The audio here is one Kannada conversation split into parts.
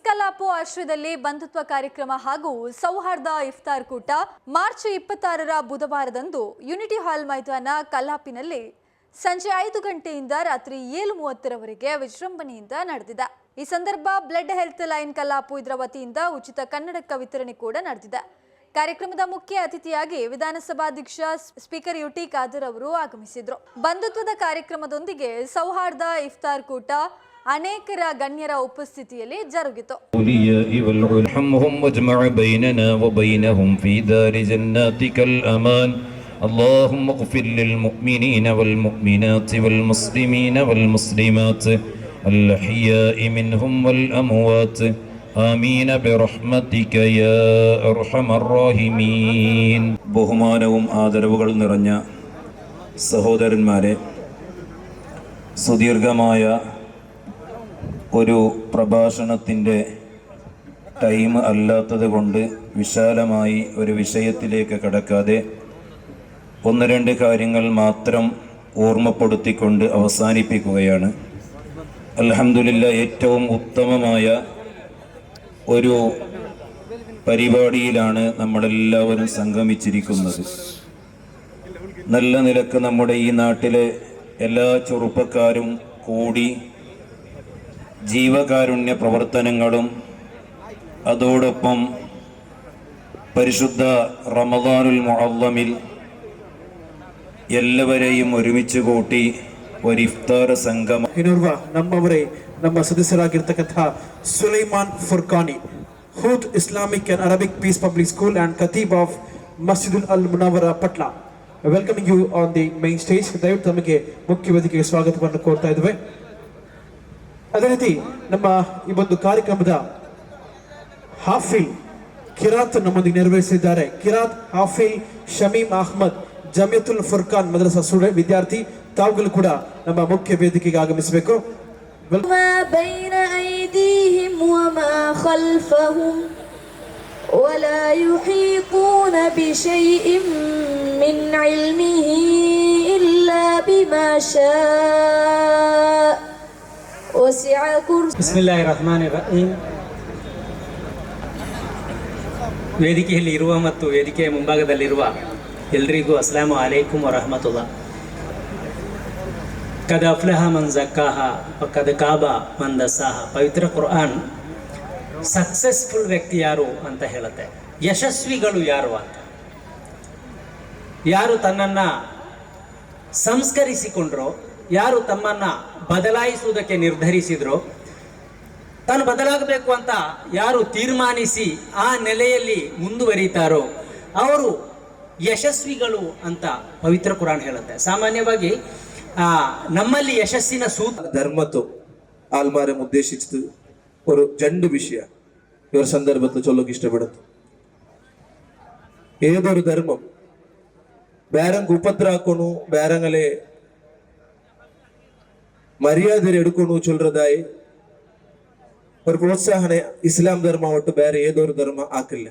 ಕಲ್ಲಾಪು ಆಶ್ರಯದಲ್ಲಿ ಬಂಧುತ್ವ ಕಾರ್ಯಕ್ರಮ ಹಾಗೂ ಸೌಹಾರ್ದ ಇಫ್ತಾರ್ ಕೂಟ ಮಾರ್ಚ್ 26ರ ಬುಧವಾರದಂದು ಯುನಿಟಿ ಹಾಲ್ ಮೈದಾನ ಕಲ್ಲಾಪಿನಲ್ಲಿ ಸಂಜೆ 5 ಗಂಟೆಯಿಂದ ರಾತ್ರಿ 7:30ರವರೆಗೆ ವಿಜೃಂಭಣೆಯಿಂದ ನಡೆದಿದೆ. ಈ ಸಂದರ್ಭ ಬ್ಲಡ್ ಹೆಲ್ತ್ ಲೈನ್ ಕಲ್ಲಾಪು ಇದರ ವತಿಯಿಂದ ಉಚಿತ ಕನ್ನಡಕ ವಿತರಣೆ ಕೂಡ ನಡೆದಿದೆ. ಕಾರ್ಯಕ್ರಮದ ಮುಖ್ಯ ಅತಿಥಿಯಾಗಿ ವಿಧಾನಸಭಾಧ್ಯಕ್ಷ ಸ್ಪೀಕರ್ ಯುಟಿ ಖಾದರ್ ಅವರು ಆಗಮಿಸಿದರು. ಬಂಧುತ್ವದ ಕಾರ್ಯಕ್ರಮದೊಂದಿಗೆ ಸೌಹಾರ್ದ ಇಫ್ತಾರ್ ಕೂಟ ಅನೇಕರ ಗಣ್ಯರ ಉಪಸ್ಥಿತಿಯಲ್ಲಿ ಜರುಗಿತು. اللهم اغفر للمؤمنين والمؤمنات والمسلمين والمسلمات الأحياء منهم والأموات آمين برحمتك يا أرحم الراحمين. ബഹുമാനവും ആദരവുകളും നിറഞ്ഞ സഹോദരന്മാരെ, സുദീർഘമായ ഒരു പ്രഭാഷണത്തിൻ്റെ ടൈം അല്ലാത്തത് കൊണ്ട് വിശാലമായി ഒരു വിഷയത്തിലേക്ക് കടക്കാതെ ഒന്ന് രണ്ട് കാര്യങ്ങൾ മാത്രം ഓർമ്മപ്പെടുത്തിക്കൊണ്ട് അവസാനിപ്പിക്കുകയാണ്. അൽഹംദുലില്ലാഹ്, ഏറ്റവും ഉത്തമമായ ഒരു പരിപാടിയിലാണ് നമ്മളെല്ലാവരും സംഗമിച്ചിരിക്കുന്നത്. നല്ല നിലക്ക് നമ്മുടെ ഈ നാട്ടിലെ എല്ലാ ചെറുപ്പക്കാരും കൂടി ജീവകാരുണ്യ പ്രവർത്തനങ്ങളും അതോടൊപ്പം പരിശുദ്ധ റമദാനുൽ മുഅല്ലമിൽ ಎಲ್ಲವರೆയും ഒരുമിച്ച് കൂട്ടി ഒരു ಇಫ್ತಾರ್ ಸಂಗಮ. ಇನ್ನೋರ್ವ ನಮ್ಮ ಸದಸ್ಯರಾಗಿರ್ತಕ್ಕಂಥ Sulaiman Furqani, Hood Islamic and Arabic peace public school and ಖತೀಬ್ of Masjidul Al Munawara Patla, welcoming you on the main stage. ದಯವಿಟ್ಟು ನಮಗೆ ಮುಖ್ಯ ವೇದಿಕೆಗೆ ಸ್ವಾಗತವನ್ನು ಕೋರ್ತಾ ಇದ್ದೇವೆ. ಅದೇ ರೀತಿ ನಮ್ಮ ಈ ಒಂದು ಕಾರ್ಯಕ್ರಮದ ಹಾಫಿಲ್ ಕಿರಾತ್ ನಮ್ಮೊಂದಿಗೆ ನೆರವೇರಿಸಿದ್ದಾರೆ. ಕಿರಾತ್ ಹಾಫಿಲ್ ಶಮೀಮ್ ಅಹ್ಮದ್, ಜಮಿಯತುಲ್ ಫುರ್ಕಾನ್ ಮದ್ರಸಾ ಸ್ಟೂಡೆಂಟ್ ವಿದ್ಯಾರ್ಥಿ. ತಾವುಗಳು ಕೂಡ ನಮ್ಮ ಮುಖ್ಯ ವೇದಿಕೆಗೆ ಆಗಮಿಸಬೇಕು. بين أيديهم وما خلفهم ولا يحيطون بشيء من علمه إلا بما شاء وسع كرسيه. بسم الله الرحمن الرحيم. ವೇದಿಕೆಯಲ್ಲಿ ಇರುವ ಮತ್ತು ವೇದಿಕೆಯ ಮುಂಭಾಗದಲ್ಲಿರುವ ಎಲ್ರಿಗೂ ಅಸ್ಸಲಾಮು ಅಲೈಕುಂ ವರಹಮತುಲ್ಲಾ. ಕದ ಅಫ್ಲಹ ಮನ್ ಝಕ್ಕಾಹ ವ ಕದ ಕಾಬ ಮನ್ ದಸ್ಸಾಹ. ಪವಿತ್ರ ಕುರ್ಆನ್ ಸಕ್ಸಸ್ಫುಲ್ ವ್ಯಕ್ತಿ ಯಾರು ಅಂತ ಹೇಳುತ್ತೆ, ಯಶಸ್ವಿಗಳು ಯಾರು ಅಂತ. ಯಾರು ತನ್ನನ್ನು ಸಂಸ್ಕರಿಸಿಕೊಂಡ್ರೋ, ಯಾರು ತಮ್ಮನ್ನು ಬದಲಾಯಿಸುವುದಕ್ಕೆ ನಿರ್ಧರಿಸಿದ್ರೋ, ತಾನು ಬದಲಾಗಬೇಕು ಅಂತ ಯಾರು ತೀರ್ಮಾನಿಸಿ ಆ ನೆಲೆಯಲ್ಲಿ ಮುಂದುವರಿತಾರೋ ಅವರು ಯಶಸ್ವಿಗಳು ಅಂತ ಪವಿತ್ರ ಕುರಾನ್ ಹೇಳುತ್ತೆ. ಸಾಮಾನ್ಯವಾಗಿ നമ്മല്ലി യശസ്സിന ധർമ്മത്തോ ആൽമാരം ഉദ്ദേശിച്ചത് ഒരു രണ്ട് വിഷയ ഇവർ സന്ദർഭത്തിൽ ചൊല്ലൊക്കെ ഇഷ്ടപ്പെടുന്നു. ഏതൊരു ധർമ്മം ಬೇರಂಗ್ ಉಪದ್ರ ಹಾಕೋನು, ಬೇರಂಗಲೆ ಮರ್ಯಾದೆ ಎಡ್ಕೊಂಡು ಚೊಲ್ರದಾಯಿ ഒരു പ്രോത്സാഹന ഇസ്ലാം ധർമ്മ ഒട്ട് ಬೇರೆ ഏതൊരു ധർമ്മ ആക്കില്ല.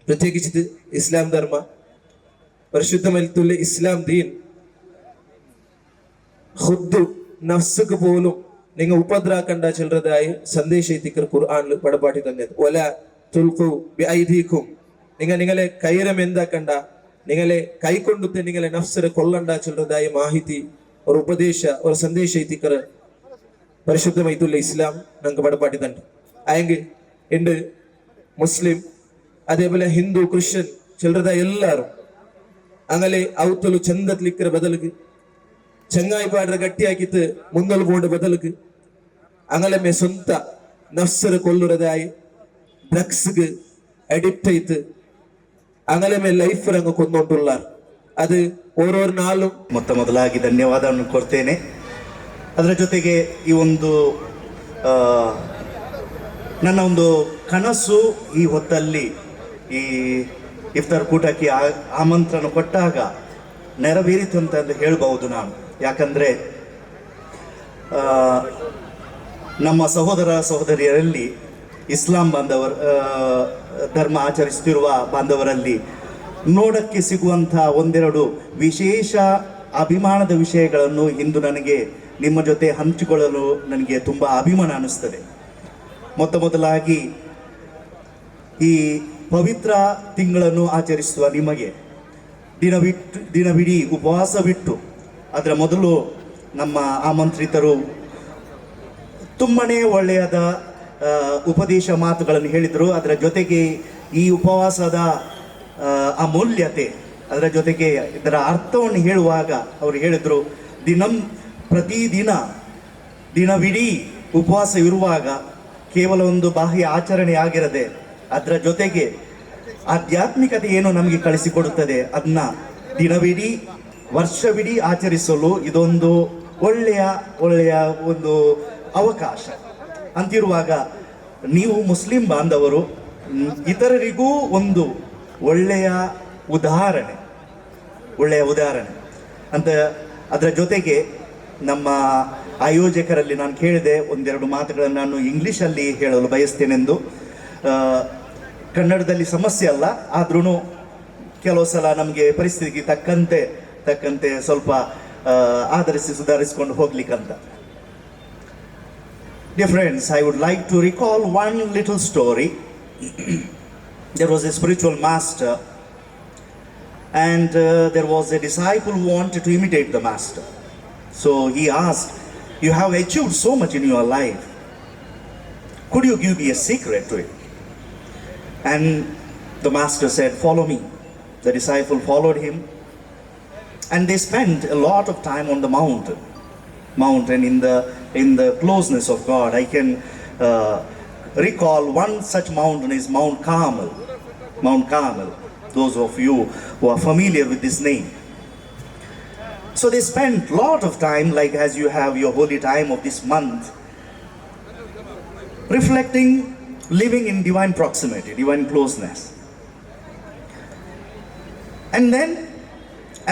പ്രത്യേകിച്ച് ഇസ്ലാം ധർമ്മ പരിശുദ്ധമൽത്തുള്ള ഇസ്ലാം ദീൻ ಖುದ್ದು ನಫ್ಸ್ಗೆ പോലും നിങ്ങൾ ഉപദ്രാക്കണ്ട ചൊല്ലതായി സന്ദേശ എത്തിക്കർ ഖുർആനിൽ പടപാട്ടി തന്നെ. ഒല തുൽഖു ബിഐദീകും, നിങ്ങളെ കൈരം എന്താക്കണ്ട, നിങ്ങളെ കൈകൊണ്ടുത്തെ നിങ്ങളെ നഫ്സിനെ കൊല്ലണ്ട ചൊല്ലതായി മാഹിತಿ ഒരു ഉപദേശ ഒരു സന്ദേശ എത്തിക്കർ പരിശുദ്ധമൈത്തുള്ള ഇസ്ലാം നമുക്ക് പടപാട്ടി തന്നെ. ആയെങ്കിൽ ഉണ്ട് മുസ്ലിം അതേപോലെ ಹಿಂದೂ ಕ್ರಿಶ್ಚಿಯನ್ ಚಿಲ್ಲರದ ಎಲ್ಲರೂ അങ്ങനെ ಅವತ್ತಲು ಚಂದತ್ಲಿಕ್ಕರ ಬದಲಿಗೆ ಚಂಗಾಯಿ ಪಾಡ್ರ ಗಟ್ಟಿ ಹಾಕಿತ್ತು ಮುಂದಲು ಬೋಂಡ ಬದಲಿಗೆ അങ്ങനെ ಮೇ ಸ್ವಂತ ನಫ್ಸರ ಕೊಲ್ಲುರದಾಯಿ ಡ್ರಗ್ಸ್ಗೆ ಅಡಿಕ್ಟ್ ಆಯ್ತು അങ്ങനെ ಮೇ ಲೈಫ್ ರಂಗ ಕೊಂದೊಂಡುಳ್ಳಾರ್. ಅದು ಓರೋರ್ ನಾಳು ಮೊದಲಾಗಿ ಧನ್ಯವಾದವನ್ನು ಕೊಡ್ತೇನೆ. ಅದರ ಜೊತೆಗೆ ಈ ಒಂದು ನನ್ನ ಒಂದು ಕನಸು ಈ ಹೊತ್ತಲ್ಲಿ ಈ ಇಫ್ತಾರ್ ಕೂಟಕ್ಕೆ ಆಮಂತ್ರಣ ಕೊಟ್ಟಾಗ ನೆರವೇರಿತು ಅಂತ ಹೇಳ್ಬಹುದು ನಾನು. ಯಾಕಂದರೆ ನಮ್ಮ ಸಹೋದರ ಸಹೋದರಿಯರಲ್ಲಿ ಇಸ್ಲಾಂ ಧರ್ಮ ಆಚರಿಸುತ್ತಿರುವ ಬಾಂಧವರಲ್ಲಿ ನೋಡಕ್ಕೆ ಸಿಗುವಂಥ ಒಂದೆರಡು ವಿಶೇಷ ಅಭಿಮಾನದ ವಿಷಯಗಳನ್ನು ಇಂದು ನನಗೆ ನಿಮ್ಮ ಜೊತೆ ಹಂಚಿಕೊಳ್ಳಲು ನನಗೆ ತುಂಬ ಅಭಿಮಾನ ಅನ್ನಿಸ್ತದೆ. ಮೊದಲಾಗಿ ಈ ಪವಿತ್ರ ತಿಂಗಳನ್ನು ಆಚರಿಸುವ ನಿಮಗೆ ದಿನವಿಡೀ ಉಪವಾಸ ಬಿಟ್ಟು ಅದರ ಮೊದಲು ನಮ್ಮ ಆಮಂತ್ರಿತರು ತುಂಬನೇ ಒಳ್ಳೆಯದ ಉಪದೇಶ ಮಾತುಗಳನ್ನು ಹೇಳಿದರು. ಅದರ ಜೊತೆಗೆ ಈ ಉಪವಾಸದ ಅಮೂಲ್ಯತೆ, ಅದರ ಜೊತೆಗೆ ಇದರ ಅರ್ಥವನ್ನು ಹೇಳುವಾಗ ಅವರು ಹೇಳಿದರು, ದಿನವಿಡೀ ಉಪವಾಸ ಇರುವಾಗ ಕೇವಲ ಒಂದು ಬಾಹ್ಯ ಆಚರಣೆ ಆಗಿರದೆ ಅದರ ಜೊತೆಗೆ ಆಧ್ಯಾತ್ಮಿಕತೆ ಏನು ನಮಗೆ ಕಳಿಸಿಕೊಡುತ್ತದೆ ಅದನ್ನ ದಿನವಿಡೀ ವರ್ಷವಿಡೀ ಆಚರಿಸಲು ಇದೊಂದು ಒಳ್ಳೆಯ ಒಂದು ಅವಕಾಶ ಅಂತಿರುವಾಗ ನೀವು ಮುಸ್ಲಿಂ ಬಾಂಧವರು ಇತರರಿಗೂ ಒಂದು ಒಳ್ಳೆಯ ಉದಾಹರಣೆ ಅಂತ. ಅದರ ಜೊತೆಗೆ ನಮ್ಮ ಆಯೋಜಕರಲ್ಲಿ ನಾನು ಕೇಳಿದೆ, ಒಂದೆರಡು ಮಾತುಗಳನ್ನು ನಾನು ಇಂಗ್ಲೀಷಲ್ಲಿ ಹೇಳಲು ಬಯಸ್ತೇನೆಂದು. ಕನ್ನಡದಲ್ಲಿ ಸಮಸ್ಯೆ ಅಲ್ಲ, ಆದ್ರೂ ಕೆಲವು ಸಲ ನಮಗೆ ಪರಿಸ್ಥಿತಿಗೆ ತಕ್ಕಂತೆ ಸ್ವಲ್ಪ ಸುಧಾರಿಸಿಕೊಂಡು ಹೋಗ್ಲಿಕ್ಕಂತ. Dear friends, I would like to recall one little story. There was a spiritual master and there was a disciple who wanted to imitate the master. So he asked, "You have achieved so much in your life. Could you give me a secret to it?" And the master said, "Follow me." The disciple followed him and they spent a lot of time on the mountain in the closeness of God. I can recall one such mountain is Mount Carmel. Those of you who are familiar with this name. So they spent a lot of time, like as you have your holy time of this month, reflecting, living in divine proximity, divine closeness. And then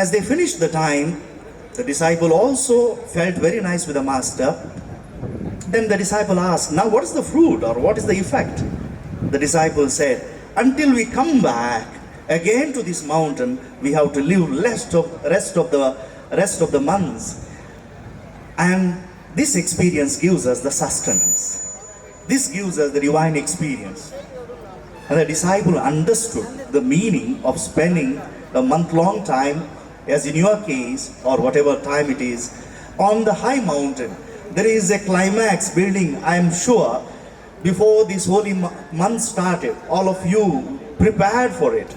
as they finished the time, the disciple also felt very nice with the master. Then the disciple asked, "Now what is the fruit or what is the effect?" The disciple said, "Until we come back again to this mountain, we have to live rest of the months. And this experience gives us the sustenance. This gives us the divine experience." And the disciple understood the meaning of spending a month-long time, as in your case, or whatever time it is, on the high mountain. There is a climax building, I am sure, before this holy month started. All of you prepared for it.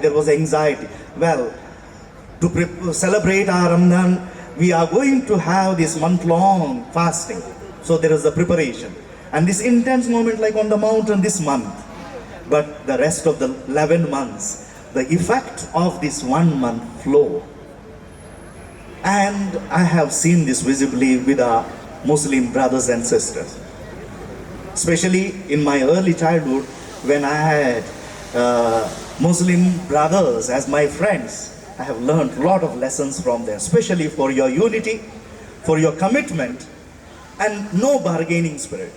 There was anxiety. Well, to celebrate our Ramadan, we are going to have this month-long fasting. So there is the preparation. And this intense moment like on the mountain this month. But the rest of the 11 months, the effect of this 1 month flow. And I have seen this visibly with our Muslim brothers and sisters. Especially in my early childhood, when I had Muslim brothers as my friends, I have learned a lot of lessons from them, especially for your unity, for your commitment, and no bargaining spirit.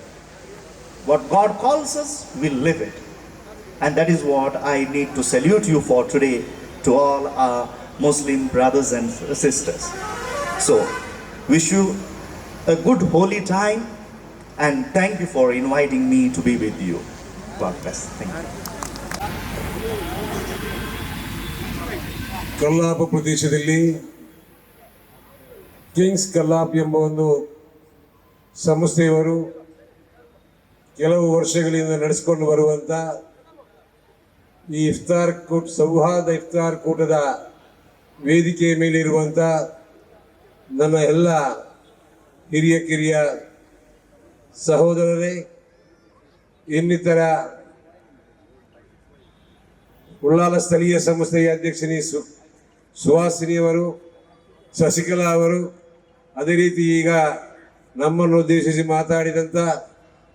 What God calls us, we'll live it. And that is what I need to salute you for today, to all our Muslim brothers and sisters. So, wish you a good holy time and thank you for inviting me to be with you. God bless. Thank you. ಕಲ್ಲಾಪ ಪ್ರದೇಶದಲ್ಲಿ ಕಿಂಗ್ಸ್ ಕಲ್ಲಾಪ್ ಎಂಬ ಒಂದು ಸಂಸ್ಥೆಯವರು ಕೆಲವು ವರ್ಷಗಳಿಂದ ನಡೆಸಿಕೊಂಡು ಬರುವಂಥ ಈ ಸೌಹಾರ್ದ ಇಫ್ತಾರ್ ಕೂಟದ ವೇದಿಕೆಯ ಮೇಲಿರುವಂಥ ನನ್ನ ಎಲ್ಲ ಹಿರಿಯ ಕಿರಿಯ ಸಹೋದರರೇ, ಇನ್ನಿತರ ಉಳ್ಳಾಲ ಸ್ಥಳೀಯ ಸಂಸ್ಥೆಯ ಅಧ್ಯಕ್ಷನಿ ಸುಹಾಸಿನಿಯವರು, ಶಶಿಕಲಾ ಅವರು, ಅದೇ ರೀತಿ ಈಗ ನಮ್ಮನ್ನು ಉದ್ದೇಶಿಸಿ ಮಾತಾಡಿದಂಥ,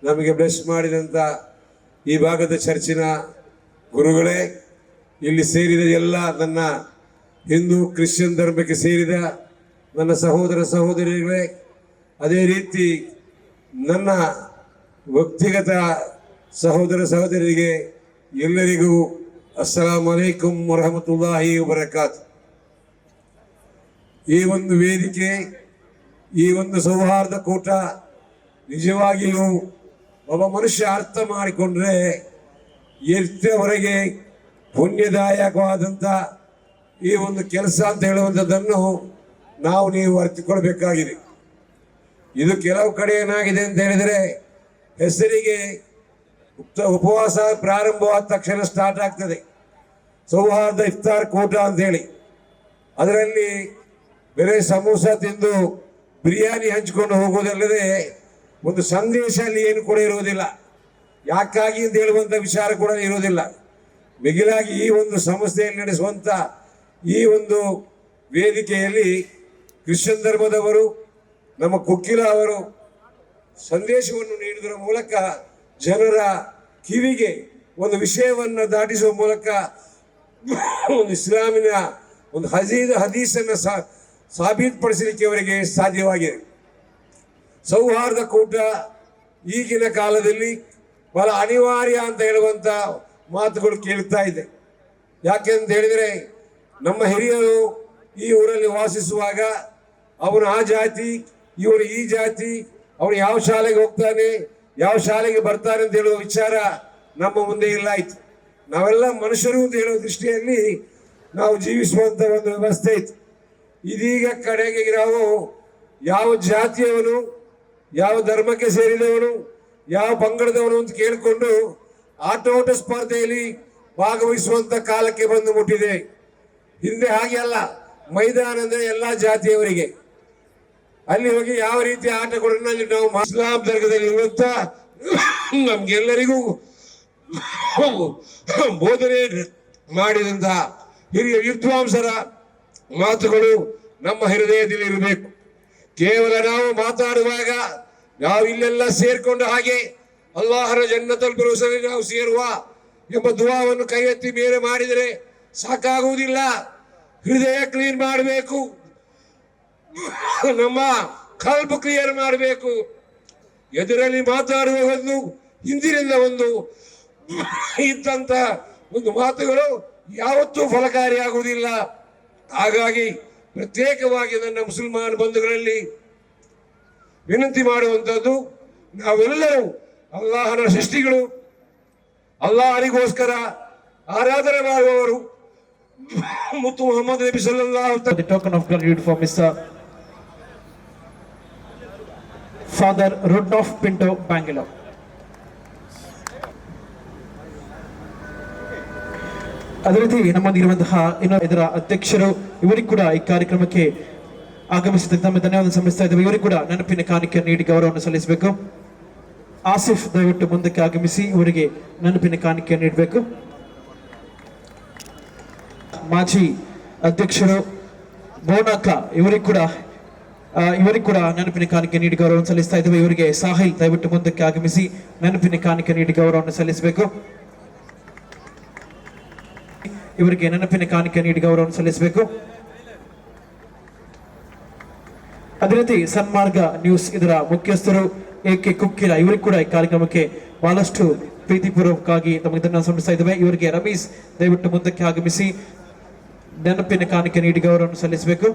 ನಮಗೆ ಬ್ಲೆಸ್ ಮಾಡಿದಂಥ ಈ ಭಾಗದ ಚರ್ಚಿನ ಗುರುಗಳೇ, ಇಲ್ಲಿ ಸೇರಿದ ಎಲ್ಲ ನನ್ನ ಹಿಂದೂ ಕ್ರಿಶ್ಚಿಯನ್ ಧರ್ಮಕ್ಕೆ ಸೇರಿದ ನನ್ನ ಸಹೋದರ ಸಹೋದರಿಗಳೇ, ಅದೇ ರೀತಿ ನನ್ನ ವ್ಯಕ್ತಿಗತ ಸಹೋದರ ಸಹೋದರಿಗೆ ಎಲ್ಲರಿಗೂ ಅಸ್ಸಲಾಮು ಅಲೈಕುಂ ವರಹಮತುಲ್ಲಾಹಿ ವಬರಕಾತ್. ಈ ಒಂದು ವೇದಿಕೆ, ಈ ಒಂದು ಸೌಹಾರ್ದ ಕೂಟ ನಿಜವಾಗಿಯೂ ಒಬ್ಬ ಮನುಷ್ಯ ಅರ್ಥ ಮಾಡಿಕೊಂಡ್ರೆ ಎಷ್ಟರವರೆಗೆ ಪುಣ್ಯದಾಯಕವಾದಂಥ ಈ ಒಂದು ಕೆಲಸ ಅಂತ ಹೇಳುವಂಥದ್ದನ್ನು ನೀವು ಅರ್ಥಕೊಳ್ಬೇಕಾಗಿದೆ. ಇದು ಕೆಲವು ಕಡೆ ಏನಾಗಿದೆ ಅಂತ ಹೇಳಿದರೆ, ಹೆಸರಿಗೆ ಉಪವಾಸ ಪ್ರಾರಂಭವಾದ ತಕ್ಷಣ ಸ್ಟಾರ್ಟ್ ಆಗ್ತದೆ, ಸೌಹಾರ್ದ ಇಫ್ತಾರ್ ಕೂಟ ಅಂತೇಳಿ. ಅದರಲ್ಲಿ ಬೇರೆ ಸಮೋಸ ತಿಂದು ಬಿರಿಯಾನಿ ಹಂಚಿಕೊಂಡು ಹೋಗೋದಲ್ಲದೆ ಒಂದು ಸಂದೇಶ ಅಲ್ಲಿ ಏನು ಕೂಡ ಇರುವುದಿಲ್ಲ, ಯಾಕಾಗಿ ಅಂತ ಹೇಳುವಂಥ ವಿಚಾರ ಕೂಡ ಇರುವುದಿಲ್ಲ. ಮಿಗಿಲಾಗಿ ಈ ಒಂದು ಸಂಸ್ಥೆಯಲ್ಲಿ ನಡೆಸುವಂಥ ಈ ಒಂದು ವೇದಿಕೆಯಲ್ಲಿ ಕ್ರಿಶ್ಚಿಯನ್ ಧರ್ಮದವರು, ನಮ್ಮ ಕೊಕ್ಕಿಲ ಅವರು ಸಂದೇಶವನ್ನು ನೀಡುವುದರ ಮೂಲಕ ಜನರ ಕಿವಿಗೆ ಒಂದು ವಿಷಯವನ್ನು ದಾಟಿಸುವ ಮೂಲಕ ಒಂದು ಇಸ್ಲಾಮಿನ ಒಂದು ಹದೀಸನ್ನು ಸಾಬೀತುಪಡಿಸಲಿಕ್ಕೆ ಅವರಿಗೆ ಸಾಧ್ಯವಾಗಿದೆ. ಸೌಹಾರ್ದ ಕೂಟ ಈಗಿನ ಕಾಲದಲ್ಲಿ ಬಹಳ ಅನಿವಾರ್ಯ ಅಂತ ಹೇಳುವಂಥ ಮಾತುಗಳು ಕೇಳ್ತಾ ಇದೆ. ಯಾಕೆಂತ ಹೇಳಿದರೆ, ನಮ್ಮ ಹಿರಿಯರು ಈ ಊರಲ್ಲಿ ವಾಸಿಸುವಾಗ ಅವನು ಆ ಜಾತಿ, ಇವನು ಈ ಜಾತಿ, ಅವನು ಯಾವ ಶಾಲೆಗೆ ಹೋಗ್ತಾನೆ, ಯಾವ ಶಾಲೆಗೆ ಬರ್ತಾನೆ ಅಂತ ಹೇಳುವ ವಿಚಾರ ನಮ್ಮ ಮುಂದೆ ಇಲ್ಲ ಆಯ್ತು. ನಾವೆಲ್ಲ ಮನುಷ್ಯರು ಅಂತ ಹೇಳುವ ದೃಷ್ಟಿಯಲ್ಲಿ ನಾವು ಜೀವಿಸುವಂಥ ಒಂದು ವ್ಯವಸ್ಥೆ ಇತ್ತು. ಇದೀಗ ಕಡೆಗೆ ನಾವು ಯಾವ ಜಾತಿಯವನು, ಯಾವ ಧರ್ಮಕ್ಕೆ ಸೇರಿದವನು, ಯಾವ ಪಂಗಡದವನು ಅಂತ ಕೇಳಿಕೊಂಡು ಆಟೋಟ ಸ್ಪರ್ಧೆಯಲ್ಲಿ ಭಾಗವಹಿಸುವಂಥ ಕಾಲಕ್ಕೆ ಬಂದು ಮುಟ್ಟಿದೆ. ಹಿಂದೆ ಹಾಗೆ ಅಲ್ಲ, ಮೈದಾನ ಅಂದರೆ ಎಲ್ಲ ಜಾತಿಯವರಿಗೆ. ಅಲ್ಲಿ ಹೋಗಿ ಯಾವ ರೀತಿಯ ಆಟಗಳನ್ನು ಅಲ್ಲಿ ನಾವು ಇಸ್ಲಾಂ ಧರ್ಮದಲ್ಲಿ ಇರುವಂತ ನಮ್ಗೆಲ್ಲರಿಗೂ ಬೋಧನೆ ಮಾಡಿದಂತ ಹಿರಿಯ ವಿದ್ವಾಂಸರ ಮಾತುಗಳು ನಮ್ಮ ಹೃದಯದಲ್ಲಿ ಇರಬೇಕು. ಕೇವಲ ನಾವು ಮಾತಾಡುವಾಗ ನಾವು ಇಲ್ಲೆಲ್ಲ ಸೇರ್ಕೊಂಡು ಹಾಗೆ ಅಲ್ಲಾಹರ ಜನ್ನತಲ್ ಫಿರ್ದೌಸ್‌ನಲ್ಲಿ ನಾವು ಸೇರುವ ಎಂಬ ದುಆವನ್ನು ಕೈ ಎತ್ತಿ ಬೇರೆ ಮಾಡಿದರೆ ಸಾಕಾಗುವುದಿಲ್ಲ. ಹೃದಯ ಕ್ಲೀನ್ ಮಾಡಬೇಕು, ನಮ್ಮ ಕಲ್ಬ್ ಕ್ಲಿಯರ್ ಮಾಡಬೇಕು. ಎದುರಲ್ಲಿ ಮಾತಾಡುವ ಒಂದು ಹಿಂದಿನಿಂದ ಒಂದು ಇದ್ದಂತ ಒಂದು ಮಾತುಗಳು ಯಾವತ್ತೂ ಫಲಕಾರಿಯಾಗುವುದಿಲ್ಲ. ಹಾಗಾಗಿ ಪ್ರತ್ಯೇಕವಾಗಿ ನನ್ನ ಮುಸಲ್ಮಾನ್ ಬಂಧುಗಳಲ್ಲಿ ವಿನಂತಿ ಮಾಡುವಂಥದ್ದು, ನಾವೆಲ್ಲರೂ ಅಲ್ಲಾಹನ ಸೃಷ್ಟಿಗಳು, ಅಲ್ಲಾಹನಿಗೋಸ್ಕರ ಆರಾಧನೆ ಮಾಡುವವರು. ಮುತ್ತು Muhammad Nabi ಸಲ್ಲಲ್ಲಾಹು ಅಲೈಹಿ The token of gratitude for Mr. Father Rudolph Pinto Bangalore. ಅದೇ ರೀತಿ ನಮ್ಮೊಂದಿಗಿರುವಂತಹ ಇದರ ಅಧ್ಯಕ್ಷರು, ಇವರಿಗೆ ಕೂಡ ಈ ಕಾರ್ಯಕ್ರಮಕ್ಕೆ ಆಗಮಿಸಿದ ತಮ್ಮ ಧನ್ಯವಾದ ಸಲ್ಲಿಸ್ತಾ ಇದ್ದೇವೆ. ಇವರಿಗೆ ಕೂಡ ನೆನಪಿನ ಕಾಣಿಕೆ ನೀಡಿ ಗೌರವವನ್ನು ಸಲ್ಲಿಸಬೇಕು. ಆಸಿಫ್ ದಯವಿಟ್ಟು ಮುಂದಕ್ಕೆ ಆಗಮಿಸಿ ಇವರಿಗೆ ನೆನಪಿನ ಕಾಣಿಕೆ ನೀಡಬೇಕು. ಮಾಜಿ ಅಧ್ಯಕ್ಷರು ಬೋನಾಕ ಇವರಿಗೆ ಕೂಡ ನೆನಪಿನ ಕಾಣಿಕೆ ನೀಡಿ ಗೌರವವನ್ನು ಸಲ್ಲಿಸ್ತಾ ಇದ್ದೇವೆ. ಇವರಿಗೆ ಸಾಹಿಲ್ ದಯವಿಟ್ಟು ಮುಂದಕ್ಕೆ ಆಗಮಿಸಿ ನೆನಪಿನ ಕಾಣಿಕೆ ನೀಡಿ ಗೌರವವನ್ನು ಸಲ್ಲಿಸಬೇಕು. ಇವರಿಗೆ ನೆನಪಿನ ಕಾಣಿಕೆ ನೀಡಿ ಗೌರವವನ್ನು ಸಲ್ಲಿಸಬೇಕು. ಅದೇ ರೀತಿ ಸನ್ಮಾರ್ಗ ನ್ಯೂಸ್ ಇದರ ಮುಖ್ಯಸ್ಥರು ಎಕೆ ಕುಕ್ಕಿಲ ಇವರಿಗೆ ಕೂಡ ಈ ಕಾರ್ಯಕ್ರಮಕ್ಕೆ ಬಹಳಷ್ಟು ಪ್ರೀತಿಪೂರ್ವಕವಾಗಿ ತಮಗೆ ಧನ್ಯವಾದ ಸಲ್ಲಿಸ್ತಾ ಇದ್ದೇವೆ. ಇವರಿಗೆ ರಮೀಸ್ ದಯವಿಟ್ಟು ಮುಂದಕ್ಕೆ ಆಗಮಿಸಿ ನೆನಪಿನ ಕಾಣಿಕೆ ನೀಡಿ ಗೌರವವನ್ನು ಸಲ್ಲಿಸಬೇಕು.